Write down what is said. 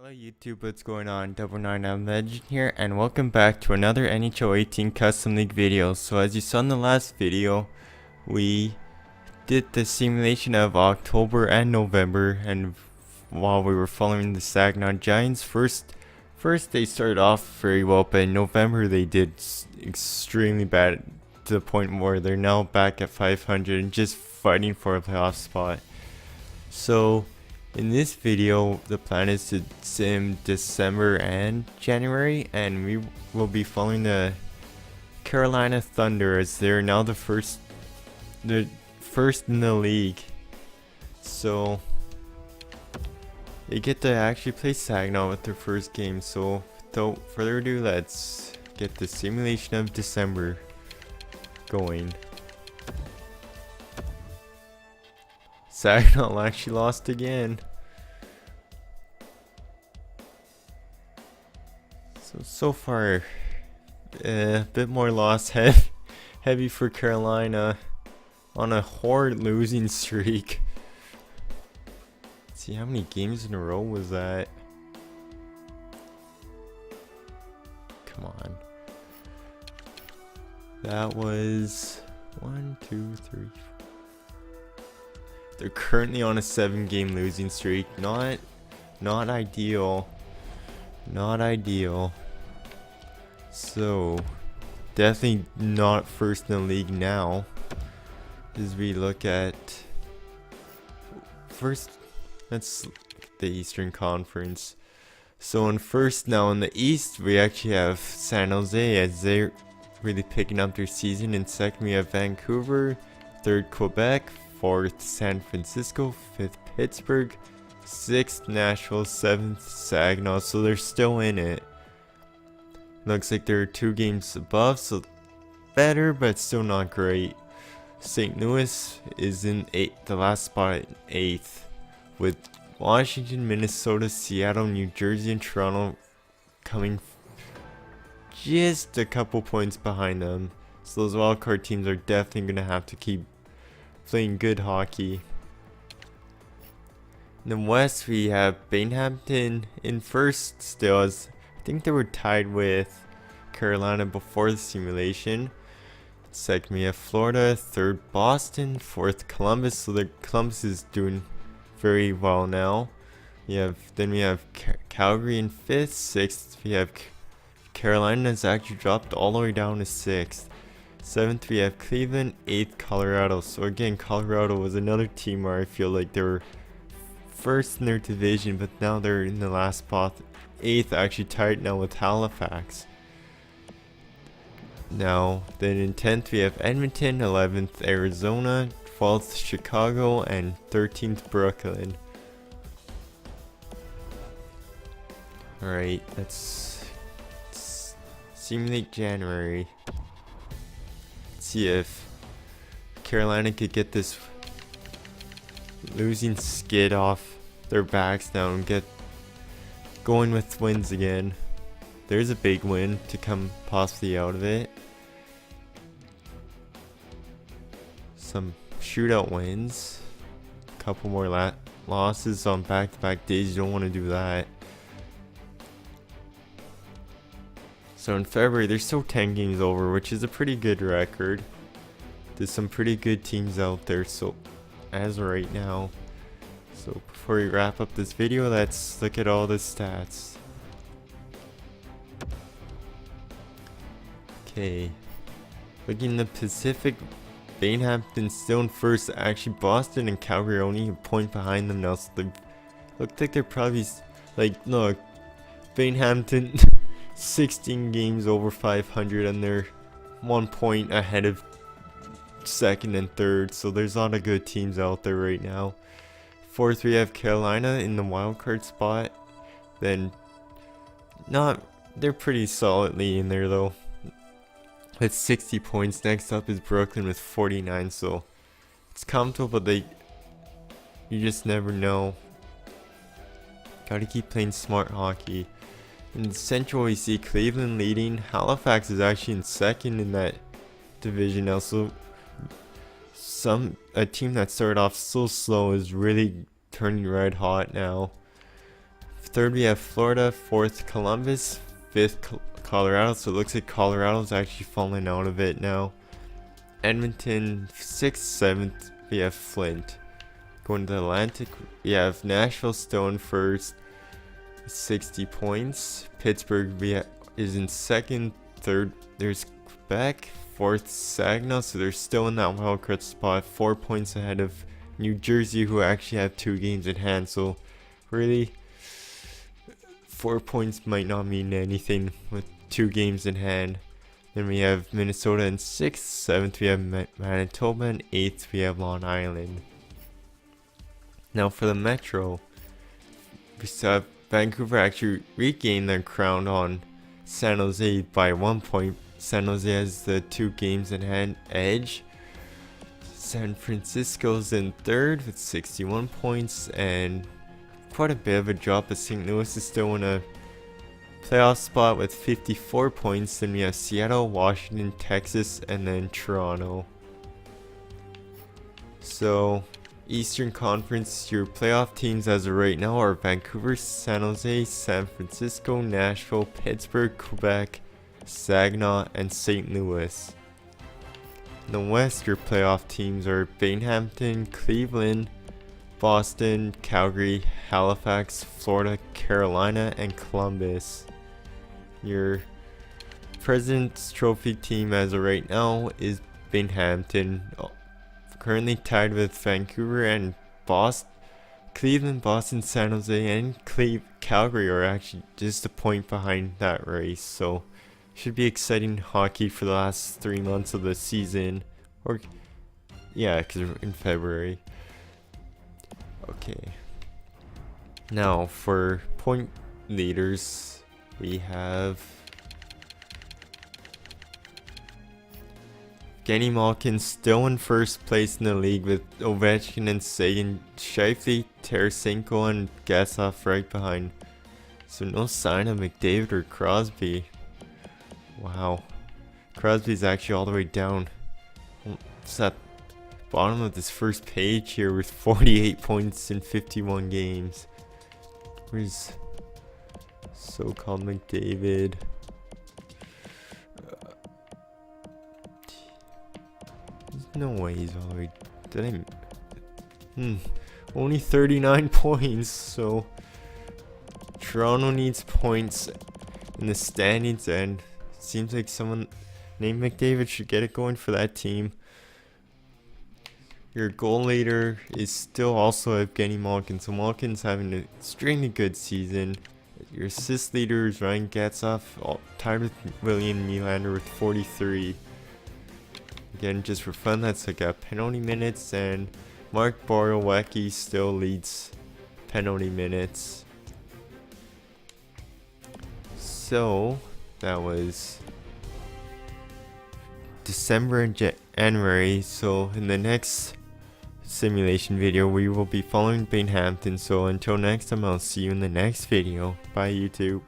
Hello YouTube, what's going on? 99 Legend here, and welcome back to another NHL 18 Custom League video. So as you saw in the last video, we did the simulation of October and November, and while we were following the Saginaw Giants, first they started off very well, but in November they did extremely bad to the point where they're now back at 500 and just fighting for a playoff spot. So in this video, the plan is to sim December and January, and we will be following the Carolina Thunder as they're now the first in the league. So they get to actually play Saginaw with their first game. So without further ado, let's get the simulation of December going. Saginaw actually lost again. So far, a bit more loss heavy for Carolina on a horrid losing streak. Let's see, how many games in a row was that? Come on. That was 1, 2, 3, 4. They're currently on a 7-game losing streak. Not ideal. Not ideal. So definitely not first in the league now. As we look at first, let's look at the Eastern Conference. So in first now in the East, we actually have San Jose as they're really picking up their season. In second, we have Vancouver. Third, Quebec. Fourth, San Francisco. Fifth, Pittsburgh. Sixth, Nashville. Seventh, Saginaw. So they're still in it. Looks like they're 2 games above, so better, but still not great. St. Louis is in the last spot at 8th, with Washington, Minnesota, Seattle, New Jersey, and Toronto coming just a couple points behind them. So those wildcard teams are definitely going to have to keep playing good hockey. In the West, we have Binghamton in first still, as I think they were tied with Carolina before the simulation. Second, we have Florida. Third, Boston. Fourth, Columbus. So Columbus is doing very well now. Then we have Calgary in fifth. Sixth, we have Carolina has actually dropped all the way down to 6th. Seventh, we have Cleveland. 8th, Colorado. So again, Colorado was another team where I feel like they were first in their division, but now they're in the last spot. 8th, actually tied now with Halifax. Now, then in 10th, we have Edmonton. 11th, Arizona. 12th, Chicago. And 13th, Brooklyn. Alright, let's simulate January. See if Carolina could get this losing skid off their backs now and get going with wins again. There's a big win to come possibly out of it. Some shootout wins. A couple more losses on back-to-back days. You don't want to do that. So in February, there's still 10 games over, which is a pretty good record. There's some pretty good teams out there, so as of right now. So before we wrap up this video, let's look at all the stats. Okay, looking in the Pacific, Binghamton still in first. Actually, Boston and Calgary only a point behind them now, so they look like they're probably look, Binghamton 16 games over 500 and they're 1 point ahead of second and third, so there's a lot of good teams out there right now. Fourth, we have Carolina in the wildcard spot. Then they're pretty solidly in there though, with 60 points. Next up is Brooklyn with 49, so it's comfortable, but you just never know. Gotta keep playing smart hockey. In Central, we see Cleveland leading. Halifax is actually in second in that division now, so a team that started off so slow is really turning red hot now. third we have Florida, fourth Columbus, fifth Colorado. So it looks like Colorado's actually falling out of it now. Edmonton, sixth, seventh we have Flint. Going to the Atlantic, we have Nashville still in first, 60 points. Pittsburgh is in second, third there's Quebec, fourth Saginaw, so they're still in that wildcard spot, 4 points ahead of New Jersey, who actually have 2 games in hand. So really, 4 points might not mean anything with 2 games in hand. Then we have Minnesota in 6th, 7th we have Manitoba, and 8th we have Long Island. Now for the Metro, we saw Vancouver actually regain their crown on San Jose by 1 point. San Jose has the 2 games in hand edge. San Francisco's in 3rd with 61 points, and quite a bit of a drop, but St. Louis is still in a playoff spot with 54 points. Then we have Seattle, Washington, Texas, and then Toronto. So Eastern Conference, your playoff teams as of right now are Vancouver, San Jose, San Francisco, Nashville, Pittsburgh, Quebec, Saginaw, and St. Louis. In the West, your playoff teams are Binghamton, Cleveland, Boston, Calgary, Halifax, Florida, Carolina, and Columbus. Your President's Trophy team as of right now is Binghamton, currently tied with Vancouver and Boston. Cleveland, Boston, San Jose, and Calgary are actually just a point behind that race. So should be exciting hockey for the last 3 months of the season. Or yeah, because we're in February. Okay. Now for point leaders, we have Kenny Malkin still in first place in the league with Ovechkin and Sagan, Scheifele, Tarasenko, and Gassoff right behind. So no sign of McDavid or Crosby. Wow. Crosby's actually all the way down. It's at bottom of this first page here with 48 points in 51 games. Where's so-called McDavid? There's no way he's all the way. Did I? Only 39 points. So Toronto needs points in the standings, and seems like someone named McDavid should get it going for that team. Your goal leader is still also Evgeny Malkin, so Malkin's having an extremely good season. Your assist leader is Ryan Gatsoff, tied with William Nylander with 43. Again, just for fun, that's like a penalty minutes, and Mark Borowiecki still leads penalty minutes. So that was December and January. So in the next simulation video, we will be following Binghamton. So until next time, I'll see you in the next video. Bye, YouTube.